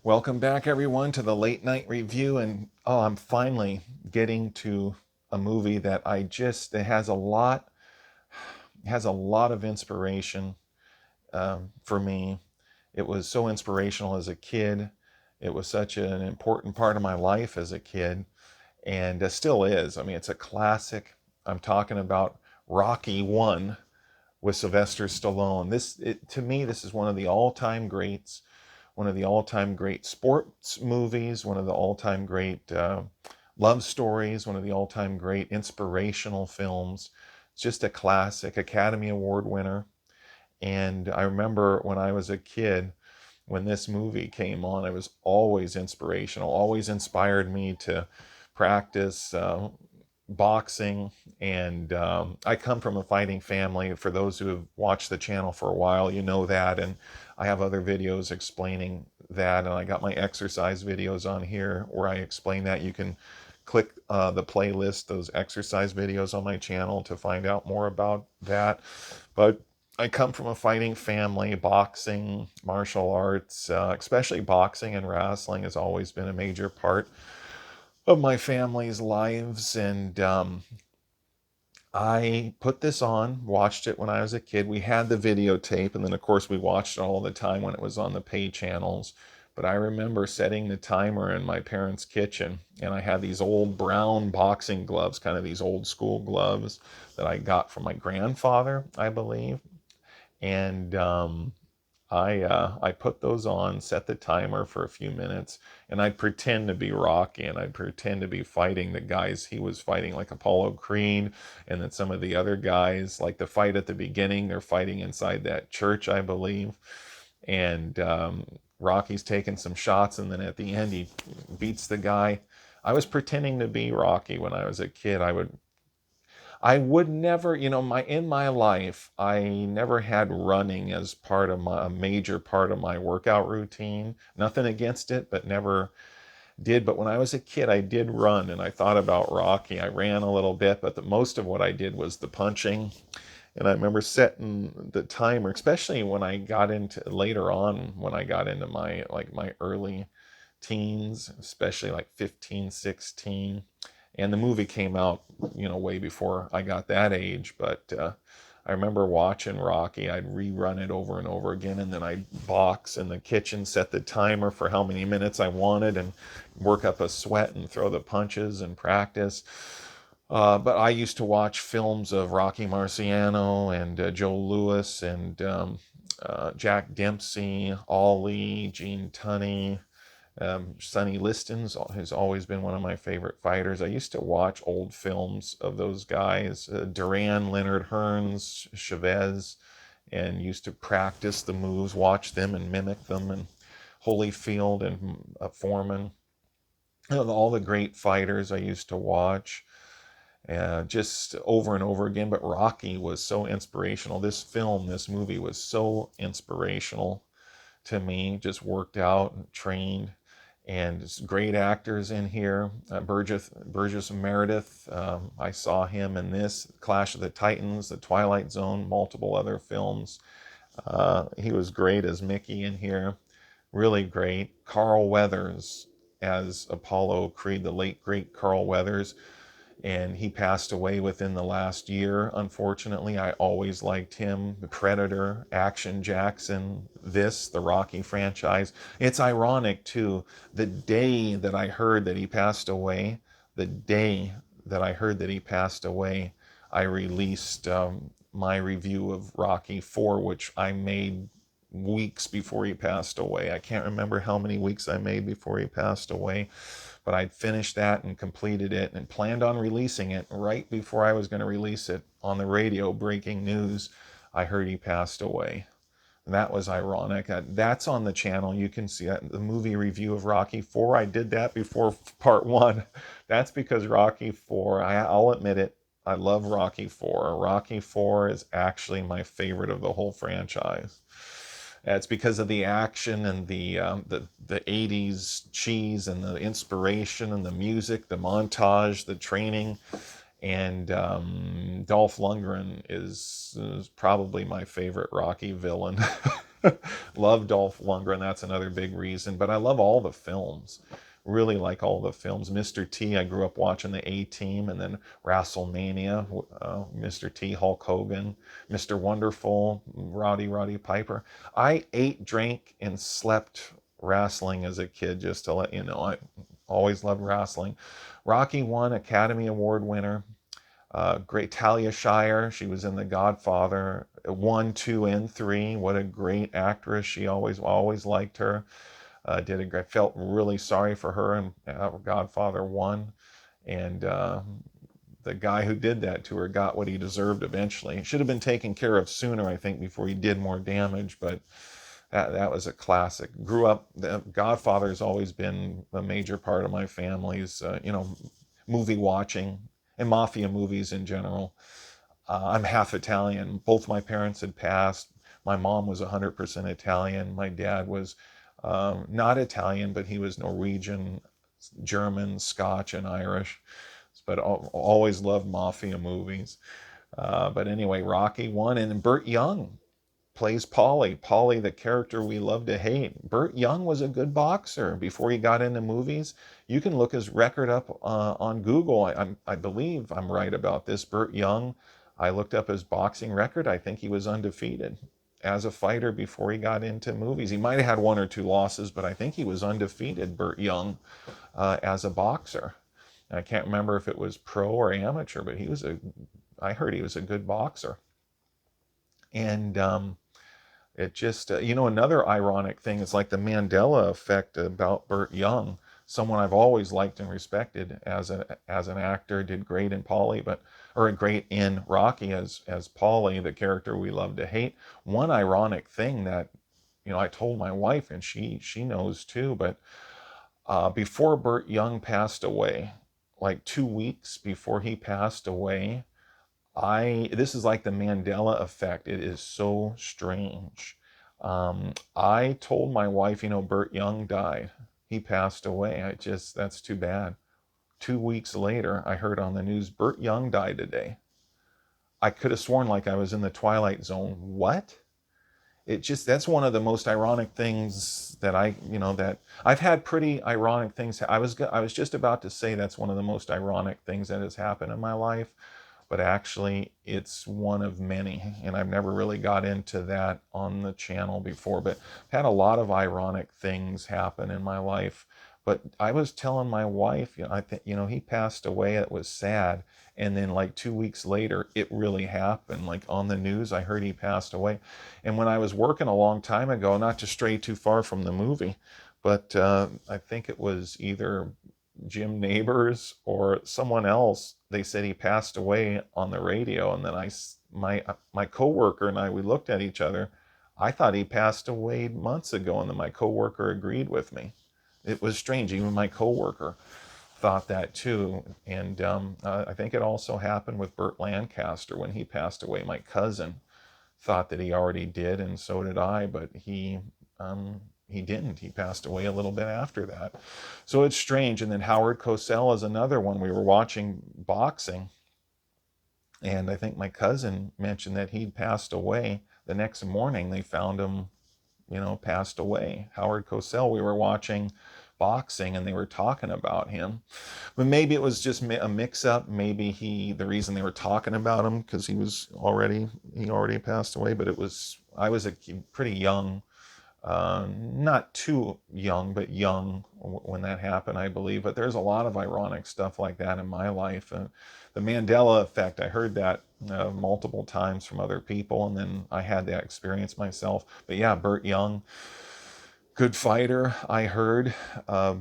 Welcome back, everyone, to the late night review. And I'm finally getting to a movie that it has a lot of inspiration for me. It was so inspirational as a kid. It was such an important part of my life as a kid, and still is. I mean, it's a classic. I'm talking about Rocky One with Sylvester Stallone. To me, this is one of the all-time greats, one of the all-time great sports movies, one of the all-time great love stories, one of the all-time great inspirational films. It's just a classic, Academy Award winner. And I remember when I was a kid, when this movie came on, it was always inspirational, always inspired me to practice boxing. And I come from a fighting family. For those who have watched the channel for a while, you know that. And I have other videos explaining that. And I got my exercise videos on here where I explain that. You can click the playlist, those exercise videos on my channel to find out more about that. But I come from a fighting family. Boxing, martial arts, especially boxing and wrestling, has always been a major part of my family's lives. And I put this on, watched it when I was a kid. We had the videotape, and then, of course, we watched it all the time when it was on the pay channels. But I remember setting the timer in my parents' kitchen, and I had these old brown boxing gloves, kind of these old school gloves that I got from my grandfather, I believe. And I put those on, set the timer for a few minutes, and I'd pretend to be Rocky, and I'd pretend to be fighting the guys he was fighting, like Apollo Creed, and then some of the other guys, like the fight at the beginning, they're fighting inside that church, I believe, and Rocky's taking some shots, and then at the end he beats the guy. I was pretending to be Rocky when I was a kid. I would never, in my life, I never had running as a major part of my workout routine. Nothing against it, but never did. But when I was a kid, I did run, and I thought about Rocky. I ran a little bit, but most of what I did was the punching. And I remember setting the timer, especially when I got into later on, when I got into my early teens, especially like 15, 16. And the movie came out, way before I got that age. But I remember watching Rocky. I'd rerun it over and over again, and then I'd box in the kitchen, set the timer for how many minutes I wanted, and work up a sweat and throw the punches and practice. But I used to watch films of Rocky Marciano and Joe Louis and Jack Dempsey, Ali, Gene Tunney. Sonny Liston has always been one of my favorite fighters. I used to watch old films of those guys, Duran, Leonard Hearns, Chavez, and used to practice the moves, watch them and mimic them, and Holyfield and Foreman. All the great fighters I used to watch just over and over again. But Rocky was so inspirational. This movie was so inspirational to me. Just worked out and trained, and it's great actors in here. Burgess Meredith, I saw him in this, Clash of the Titans, The Twilight Zone, multiple other films. He was great as Mickey in here, really great. Carl Weathers as Apollo Creed, the late great Carl Weathers, and he passed away within the last year. Unfortunately, I always liked him. The Predator, Action Jackson, the Rocky franchise. It's ironic too. The day that I heard that he passed away, the day that I heard that he passed away, I released my review of Rocky 4, which I made weeks before he passed away. I can't remember how many weeks I made before he passed away, but I'd finished that and completed it and planned on releasing it. Right before I was going to release it, on the radio, breaking news, I heard he passed away. And that was ironic. That's on the channel. You can see that, the movie review of Rocky 4. I did that before part 1. That's because Rocky 4, I'll admit it, I love Rocky 4. Rocky 4 is actually my favorite of the whole franchise. It's because of the action and the 80s cheese and the inspiration and the music, the montage, the training. And Dolph Lundgren is probably my favorite Rocky villain. Love Dolph Lundgren. That's another big reason. But I love all the films. Really like all the films. Mr. T, I grew up watching the A-Team, and then WrestleMania, Mr. T, Hulk Hogan, Mr. Wonderful, Roddy Piper. I ate, drank, and slept wrestling as a kid, just to let you know. I always loved wrestling. Rocky 1, Academy Award winner. Great Talia Shire. She was in The Godfather 1, 2, and 3. What a great actress. She always liked her. Did a great. Felt really sorry for her in Godfather 1, and the guy who did that to her got what he deserved eventually. It should have been taken care of sooner, I think, before he did more damage. But that was a classic. Grew up. The Godfather has always been a major part of my family's movie watching and mafia movies in general. I'm half Italian. Both my parents had passed. My mom was 100% Italian. My dad was not Italian, but he was Norwegian, German, Scotch, and Irish. But always loved mafia movies. But anyway, Rocky 1, and Burt Young plays Paulie. Paulie, the character we love to hate. Burt Young was a good boxer before he got into movies. You can look his record up on Google. I believe I'm right about this. Burt Young, I looked up his boxing record. I think he was undefeated as a fighter before he got into movies. He might have had 1 or 2 losses, but I think he was undefeated, Burt Young, as a boxer. And I can't remember if it was pro or amateur, but I heard he was a good boxer. And it just, another ironic thing is like the Mandela effect about Burt Young, someone I've always liked and respected as an actor, did great in great in Rocky as Paulie, the character we love to hate. One ironic thing that, I told my wife, and she knows too, but before Burt Young passed away, like 2 weeks before he passed away, this is like the Mandela effect. It is so strange. I told my wife, Burt Young died. He passed away. That's too bad. 2 weeks later, I heard on the news, Burt Young died today. I could have sworn like I was in the Twilight Zone. What? That's one of the most ironic things that that I've had pretty ironic things. I was just about to say that's one of the most ironic things that has happened in my life. But actually it's one of many, and I've never really got into that on the channel before. But I've had a lot of ironic things happen in my life. But I was telling my wife, I think, he passed away. It was sad. And then like 2 weeks later, it really happened. Like on the news, I heard he passed away. And when I was working a long time ago, not to stray too far from the movie, but I think it was either Jim Neighbors or someone else, they said he passed away on the radio. And then my coworker and we looked at each other. I thought he passed away months ago, and then my coworker agreed with me. It was strange. Even my coworker thought that too. And I think it also happened with Burt Lancaster when he passed away. My cousin thought that he already did, and so did I, but he didn't. He passed away a little bit after that. So it's strange. And then Howard Cosell is another one. We were watching boxing, and I think my cousin mentioned that he'd passed away. The next morning, they found him, passed away. Howard Cosell, we were watching boxing, and they were talking about him. But maybe it was just a mix-up. Maybe the reason they were talking about him, because he already passed away. But I was a pretty young, not too young, but young when that happened, I believe. But there's a lot of ironic stuff like that in my life. The Mandela effect, I heard that multiple times from other people, and then I had that experience myself. But yeah, Burt Young, good fighter, I heard,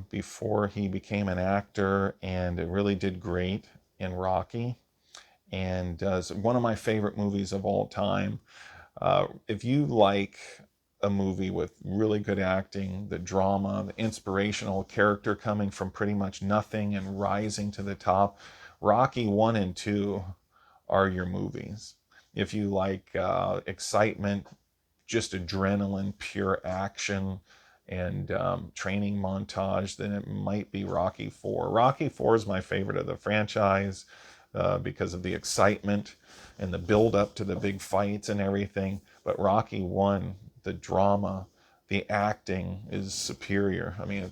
before he became an actor, and it really did great in Rocky. And it's one of my favorite movies of all time. If you like a movie with really good acting, the drama, the inspirational character coming from pretty much nothing and rising to the top, Rocky 1 and 2 are your movies. If you like excitement, just adrenaline, pure action, and training montage, then it might be Rocky 4. Rocky 4 is my favorite of the franchise because of the excitement and the build up to the big fights and everything. But Rocky 1 the drama, the acting is superior. I mean,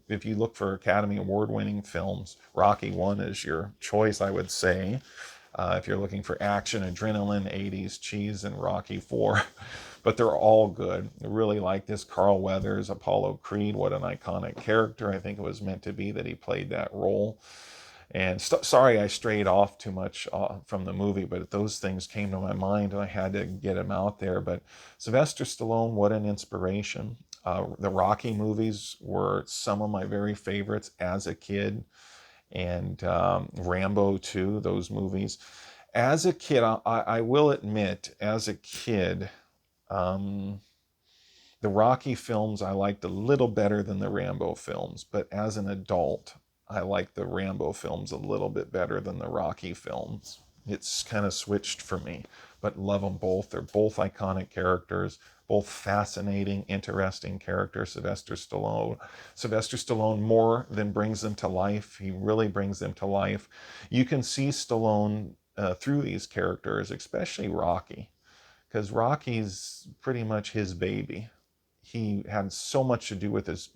if you look for Academy Award winning films, Rocky 1 is your choice, I would say. If you're looking for action, adrenaline, 80s cheese, and Rocky 4. But they're all good. I really like this. Carl Weathers, Apollo Creed, what an iconic character. I think it was meant to be that he played that role. And sorry I strayed off too much from the movie, but those things came to my mind and I had to get them out there. But Sylvester Stallone, what an inspiration. The Rocky movies were some of my very favorites as a kid, and Rambo too, those movies. As a kid, I will admit, as a kid, um, the Rocky films I liked a little better than the Rambo films, but as an adult, I like the Rambo films a little bit better than the Rocky films. It's kind of switched for me, but love them both. They're both iconic characters, both fascinating, interesting characters. Sylvester Stallone more than brings them to life. He really brings them to life. You can see Stallone through these characters, especially Rocky, because Rocky's pretty much his baby. He had so much to do with his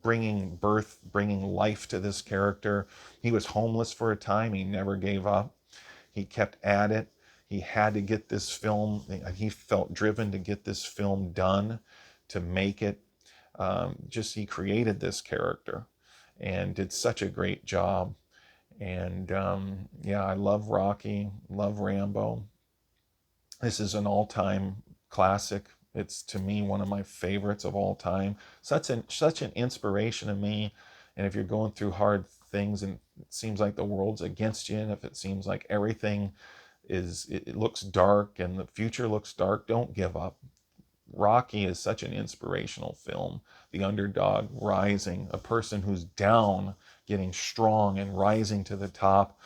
bringing life to this character. He was homeless for a time. He never gave up. He kept at it. He had to get this film. He felt driven to get this film done, to make it. He created this character and did such a great job. And yeah, I love Rocky, love Rambo. This is an all-time classic. It's, to me, one of my favorites of all time. Such an inspiration to me. And if you're going through hard things and it seems like the world's against you, and if it seems like everything it looks dark and the future looks dark, don't give up. Rocky is such an inspirational film. The underdog rising, a person who's down, getting strong and rising to the top,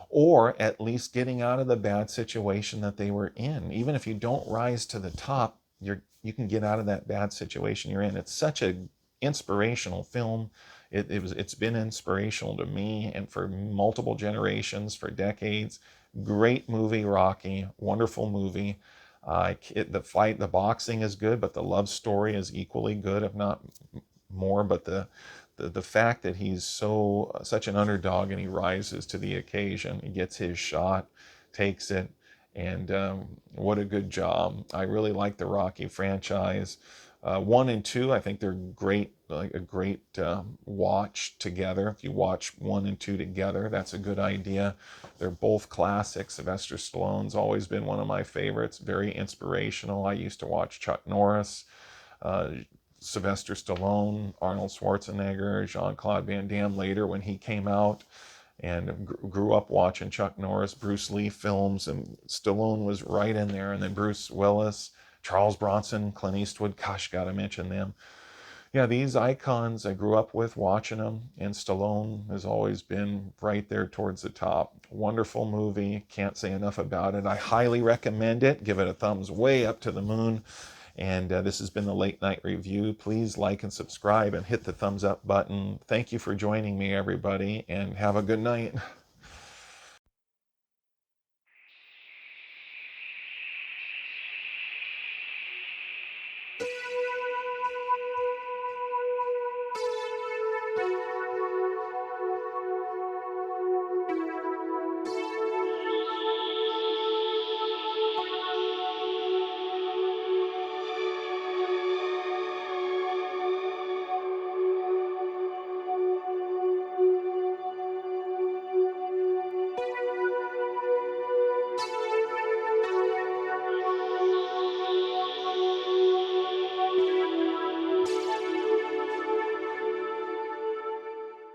or at least getting out of the bad situation that they were in. Even if you don't rise to the top, you can get out of that bad situation you're in. It's such an inspirational film. It's been inspirational to me and for multiple generations, for decades. Great movie, Rocky. Wonderful movie. The boxing is good, but the love story is equally good, if not more. But the fact that he's such an underdog and he rises to the occasion, he gets his shot, takes it, and what a good job. I really like the Rocky franchise. 1 and 2, I think they're great, like a great watch together. If you watch 1 and 2 together, that's a good idea. They're both classics. Sylvester Stallone's always been one of my favorites, very inspirational. I used to watch Chuck Norris, Sylvester Stallone, Arnold Schwarzenegger, Jean-Claude Van Damme later when he came out, and grew up watching Chuck Norris, Bruce Lee films, and Stallone was right in there. And then Bruce Willis, Charles Bronson, Clint Eastwood, gosh, gotta mention them. Yeah, these icons, I grew up with watching them, and Stallone has always been right there towards the top. Wonderful movie, can't say enough about it. I highly recommend it. Give it a thumbs way up to the moon. And this has been the Late Night Review. Please like and subscribe and hit the thumbs up button. Thank you for joining me, everybody, and have a good night.